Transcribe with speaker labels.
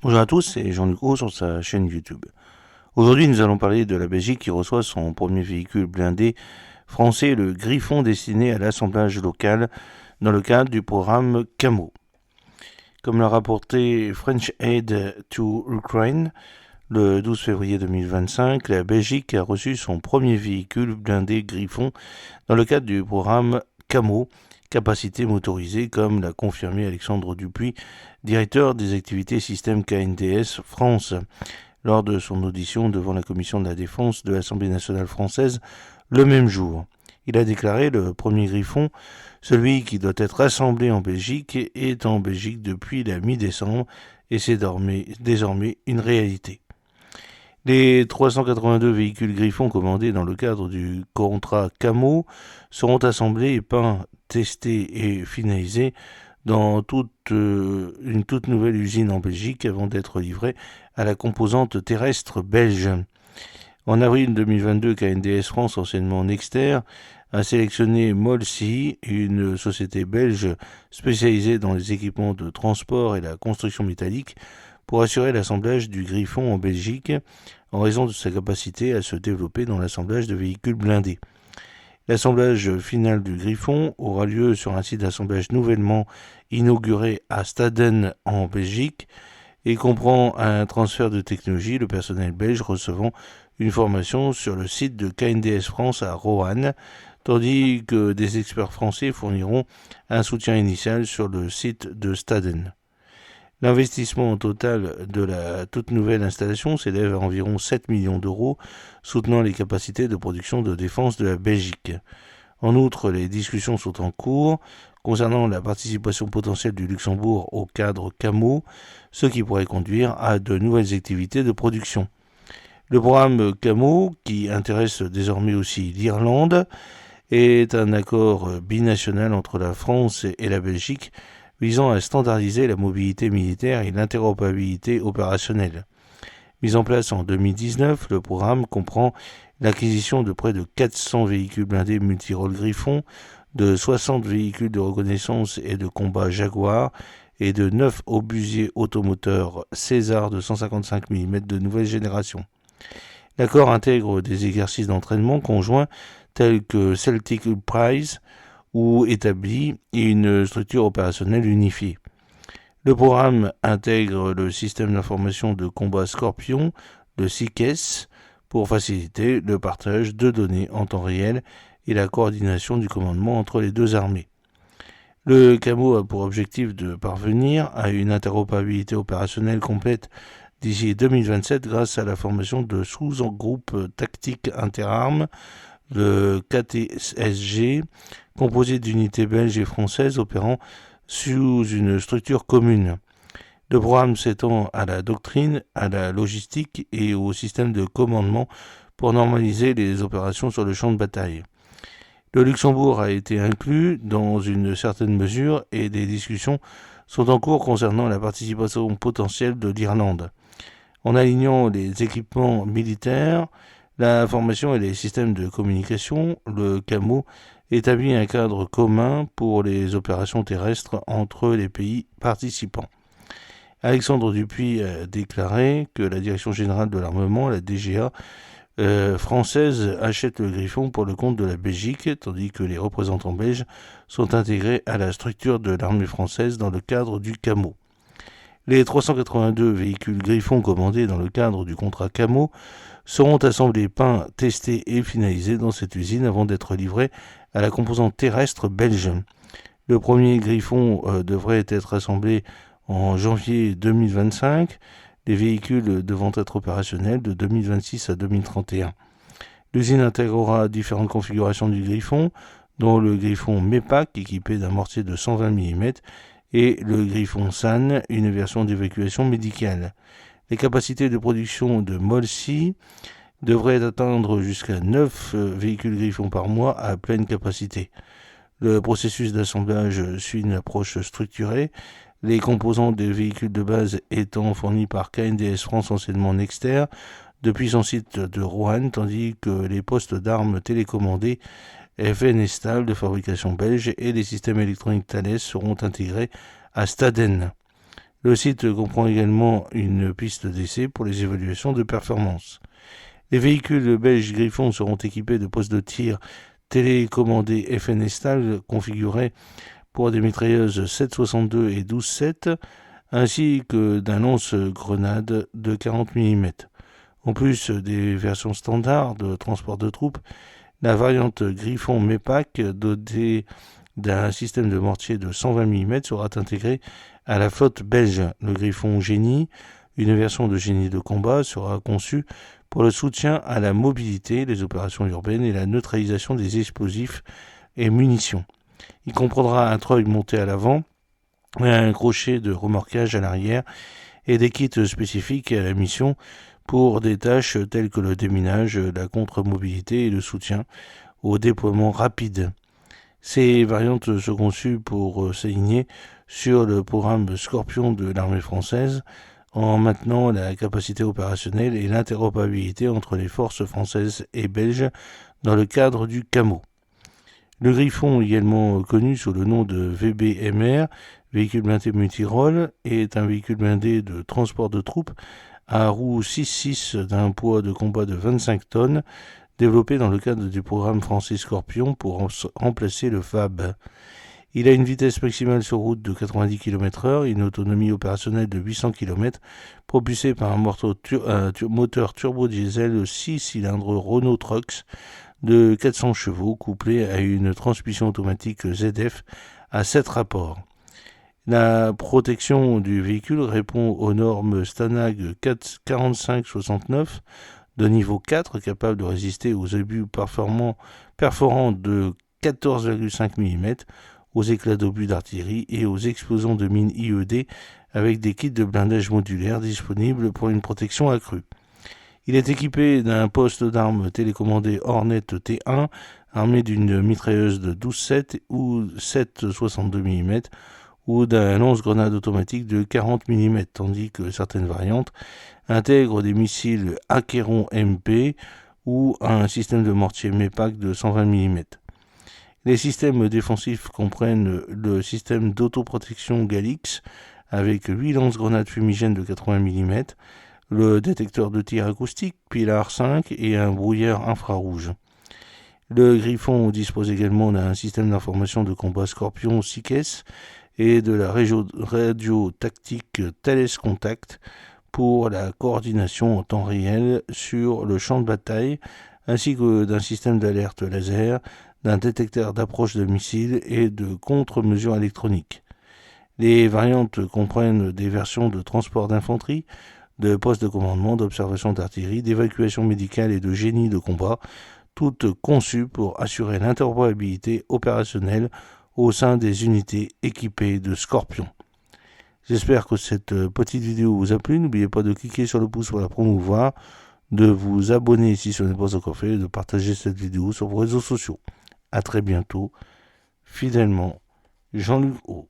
Speaker 1: Bonjour à tous, c'est Jean-Luc Roux sur sa chaîne YouTube. Aujourd'hui, nous allons parler de la Belgique qui reçoit son premier véhicule blindé français, le Griffon, destiné à l'assemblage local dans le cadre du programme CAMO. Comme l'a rapporté French Aid to Ukraine, le 12 février 2025, la Belgique a reçu son premier véhicule blindé Griffon dans le cadre du programme CAMO, capacité motorisée, comme l'a confirmé Alexandre Dupuis, directeur des activités système KNDS France, lors de son audition devant la commission de la défense de l'Assemblée nationale française le même jour. Il a déclaré: le premier Griffon, celui qui doit être assemblé en Belgique, est en Belgique depuis la mi-décembre et c'est désormais une réalité. Les 382 véhicules Griffon commandés dans le cadre du contrat CAMO seront assemblés, peints, testés et finalisés dans une toute nouvelle usine en Belgique avant d'être livrés à la composante terrestre belge. En avril 2022, KNDS France, anciennement Nexter, a sélectionné Molsy, une société belge spécialisée dans les équipements de transport et la construction métallique, pour assurer l'assemblage du Griffon en Belgique, en raison de sa capacité à se développer dans l'assemblage de véhicules blindés. L'assemblage final du Griffon aura lieu sur un site d'assemblage nouvellement inauguré à Staden en Belgique et comprend un transfert de technologie, le personnel belge recevant une formation sur le site de KNDS France à Roanne, tandis que des experts français fourniront un soutien initial sur le site de Staden. L'investissement total de la toute nouvelle installation s'élève à environ 7 millions d'euros, soutenant les capacités de production de défense de la Belgique. En outre, les discussions sont en cours concernant la participation potentielle du Luxembourg au cadre CAMO, ce qui pourrait conduire à de nouvelles activités de production. Le programme CAMO, qui intéresse désormais aussi l'Irlande, est un accord binational entre la France et la Belgique visant à standardiser la mobilité militaire et l'interopérabilité opérationnelle. Mis en place en 2019, le programme comprend l'acquisition de près de 400 véhicules blindés multirôles Griffon, de 60 véhicules de reconnaissance et de combat Jaguar et de 9 obusiers automoteurs César de 155 mm de nouvelle génération. L'accord intègre des exercices d'entraînement conjoints tels que Celtic Prize, ou établit une structure opérationnelle unifiée. Le programme intègre le système d'information de combat Scorpion, le SICES, pour faciliter le partage de données en temps réel et la coordination du commandement entre les deux armées. Le CAMO a pour objectif de parvenir à une interopérabilité opérationnelle complète d'ici 2027 grâce à la formation de sous-groupes tactiques interarmes, le KTSG, composé d'unités belges et françaises opérant sous une structure commune. Le programme s'étend à la doctrine, à la logistique et au système de commandement pour normaliser les opérations sur le champ de bataille. Le Luxembourg a été inclus dans une certaine mesure et des discussions sont en cours concernant la participation potentielle de l'Irlande. En alignant les équipements militaires, la formation et les systèmes de communication, le CAMO établit un cadre commun pour les opérations terrestres entre les pays participants. Alexandre Dupuis a déclaré que la Direction générale de l'armement, la DGA, française, achète le Griffon pour le compte de la Belgique, tandis que les représentants belges sont intégrés à la structure de l'armée française dans le cadre du CAMO. Les 382 véhicules Griffon commandés dans le cadre du contrat CAMO seront assemblés, peints, testés et finalisés dans cette usine avant d'être livrés à la composante terrestre belge. Le premier Griffon devrait être assemblé en janvier 2025, les véhicules devant être opérationnels de 2026 à 2031. L'usine intégrera différentes configurations du Griffon, dont le Griffon MEPAC équipé d'un mortier de 120 mm et le Griffon SAN, une version d'évacuation médicale. Les capacités de production de Molsy devraient atteindre jusqu'à 9 véhicules Griffon par mois à pleine capacité. Le processus d'assemblage suit une approche structurée, les composants des véhicules de base étant fournis par KNDS France, anciennement Nexter, depuis son site de Roanne, tandis que les postes d'armes télécommandés FNSTAL de fabrication belge et les systèmes électroniques Thales seront intégrés à Staden. Le site comprend également une piste d'essai pour les évaluations de performance. Les véhicules belges Griffon seront équipés de postes de tir télécommandés FN-Estal configurés pour des mitrailleuses 7,62 et 12,7 ainsi que d'un lance-grenade de 40 mm. En plus des versions standards de transport de troupes, la variante Griffon MEPAC dotée d'un système de mortier de 120 mm sera intégrée à la flotte belge. Le Griffon Génie, une version de génie de combat, sera conçue pour le soutien à la mobilité, les opérations urbaines et la neutralisation des explosifs et munitions. Il comprendra un treuil monté à l'avant, un crochet de remorquage à l'arrière et des kits spécifiques à la mission pour des tâches telles que le déminage, la contre-mobilité et le soutien au déploiement rapide. Ces variantes sont conçues pour s'aligner sur le programme Scorpion de l'armée française en maintenant la capacité opérationnelle et l'interopérabilité entre les forces françaises et belges dans le cadre du CAMO. Le Griffon, également connu sous le nom de VBMR, véhicule blindé multirôle, est un véhicule blindé de transport de troupes à roues 6.6 d'un poids de combat de 25 tonnes, développé dans le cadre du programme français Scorpion pour remplacer le FAB. Il a une vitesse maximale sur route de 90 km/h et une autonomie opérationnelle de 800 km, propulsé par un moteur turbo-diesel 6 cylindres Renault Trucks de 400 chevaux, couplé à une transmission automatique ZF à 7 rapports. La protection du véhicule répond aux normes Stanag 4569 de niveau 4, capable de résister aux obus perforants de 14,5 mm, aux éclats d'obus d'artillerie et aux explosions de mines IED avec des kits de blindage modulaires disponibles pour une protection accrue. Il est équipé d'un poste d'armes télécommandé Hornet T1 armé d'une mitrailleuse de 12,7 ou 7,62 mm ou d'un lance-grenade automatique de 40 mm, tandis que certaines variantes intègrent des missiles Acheron MP ou un système de mortier MEPAC de 120 mm. Les systèmes défensifs comprennent le système d'autoprotection Galix avec 8 lance-grenades fumigènes de 80 mm, le détecteur de tir acoustique Pilar 5 et un brouillard infrarouge. Le Griffon dispose également d'un système d'information de combat Scorpion 6 et de la radio tactique Thales Contact pour la coordination en temps réel sur le champ de bataille, ainsi que d'un système d'alerte laser, d'un détecteur d'approche de missiles et de contre-mesures électroniques. Les variantes comprennent des versions de transport d'infanterie, de postes de commandement, d'observation d'artillerie, d'évacuation médicale et de génie de combat, toutes conçues pour assurer l'interopérabilité opérationnelle au sein des unités équipées de Scorpion. J'espère que cette petite vidéo vous a plu. N'oubliez pas de cliquer sur le pouce pour la promouvoir, de vous abonner si ce n'est pas encore fait et de partager cette vidéo sur vos réseaux sociaux. A très bientôt. Fidèlement, Jean-Luc O.